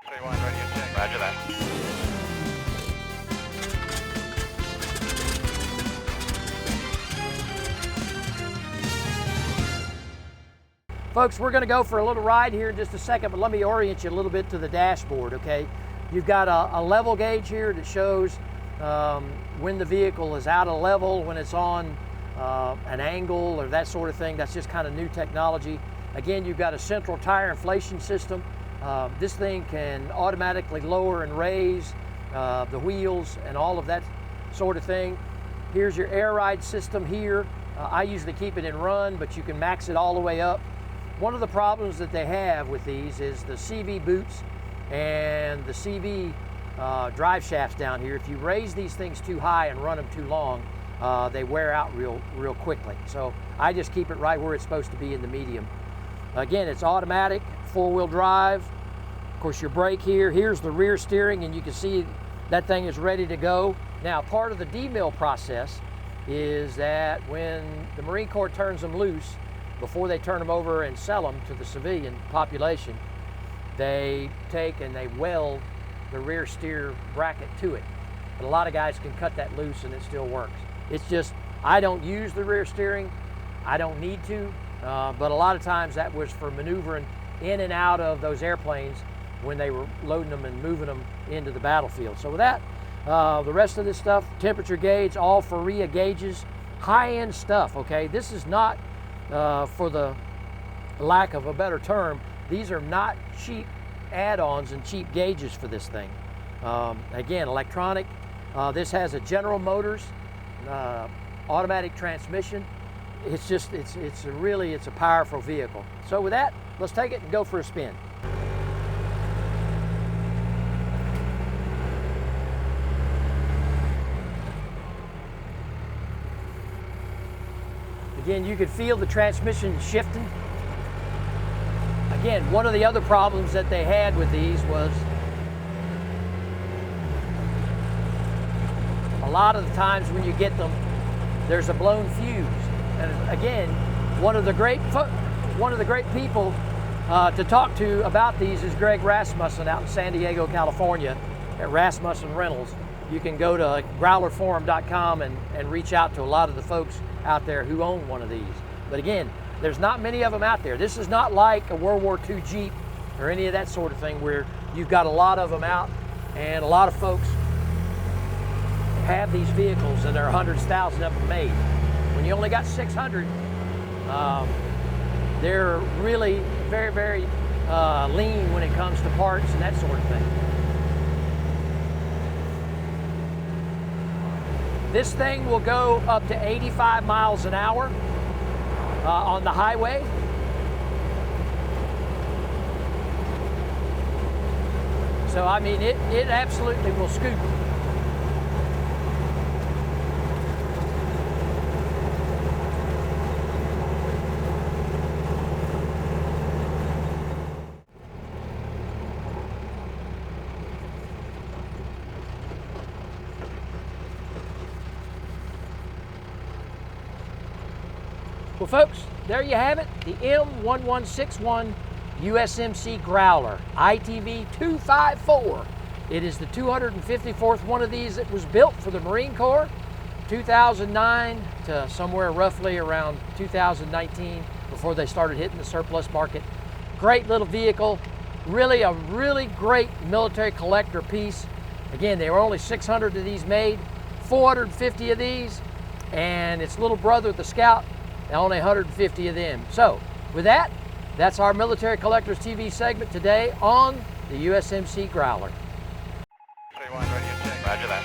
3-1, ready to check. Roger that. Folks, we're going to go for a little ride here in just a second, but let me orient you a little bit to the dashboard, okay? You've got a level gauge here that shows when the vehicle is out of level, when it's on an angle or that sort of thing. That's just kind of new technology. Again, you've got a central tire inflation system. This thing can automatically lower and raise the wheels and all of that sort of thing. Here's your air ride system here. I usually keep it in run, but you can max it all the way up. One of the problems that they have with these is the CV boots and the CV drive shafts down here. If you raise these things too high and run them too long, they wear out real quickly. So I just keep it right where it's supposed to be in the medium. Again, it's automatic, four-wheel drive. Of course, your brake here. Here's the rear steering, and you can see that thing is ready to go. Now, part of the demill process is that when the Marine Corps turns them loose, before they turn them over and sell them to the civilian population, they take and they weld the rear steer bracket to it. But a lot of guys can cut that loose and it still works. It's just, I don't use the rear steering. I don't need to, but a lot of times that was for maneuvering in and out of those airplanes when they were loading them and moving them into the battlefield. So with that, the rest of this stuff, temperature gauge, all Faria gauges, high-end stuff, okay? This is not, for the lack of a better term, these are not cheap add-ons and cheap gauges for this thing. Again, electronic. This has a General Motors automatic transmission. It's just, it's a powerful vehicle. So with that, let's take it and go for a spin. Again, you could feel the transmission shifting. Again, one of the other problems that they had with these was a lot of the times when you get them, there's a blown fuse. And again, one of the great people to talk to about these is Greg Rasmussen out in San Diego, California at Rasmussen Rentals. You can go to growlerforum.com and reach out to a lot of the folks out there who own one of these. But again, there's not many of them out there. This is not like a World War II Jeep or any of that sort of thing where you've got a lot of them out, and a lot of folks have these vehicles and there are hundreds, thousands of them made. When you only got 600, they're really very lean when it comes to parts and that sort of thing. This thing will go up to 85 miles an hour on the highway. So I mean, it absolutely will scoot. Well, folks, there you have it, the M1161 USMC Growler ITV 254. It is the 254th one of these that was built for the Marine Corps, 2009 to somewhere roughly around 2019 before they started hitting the surplus market. Great little vehicle, really a really great military collector piece. Again, there were only 600 of these made, 450 of these, and its little brother, the Scout, only 150 of them. So with that, that's our Military Collectors TV segment today on the USMC Growler. 3-1, ready to check. Roger that.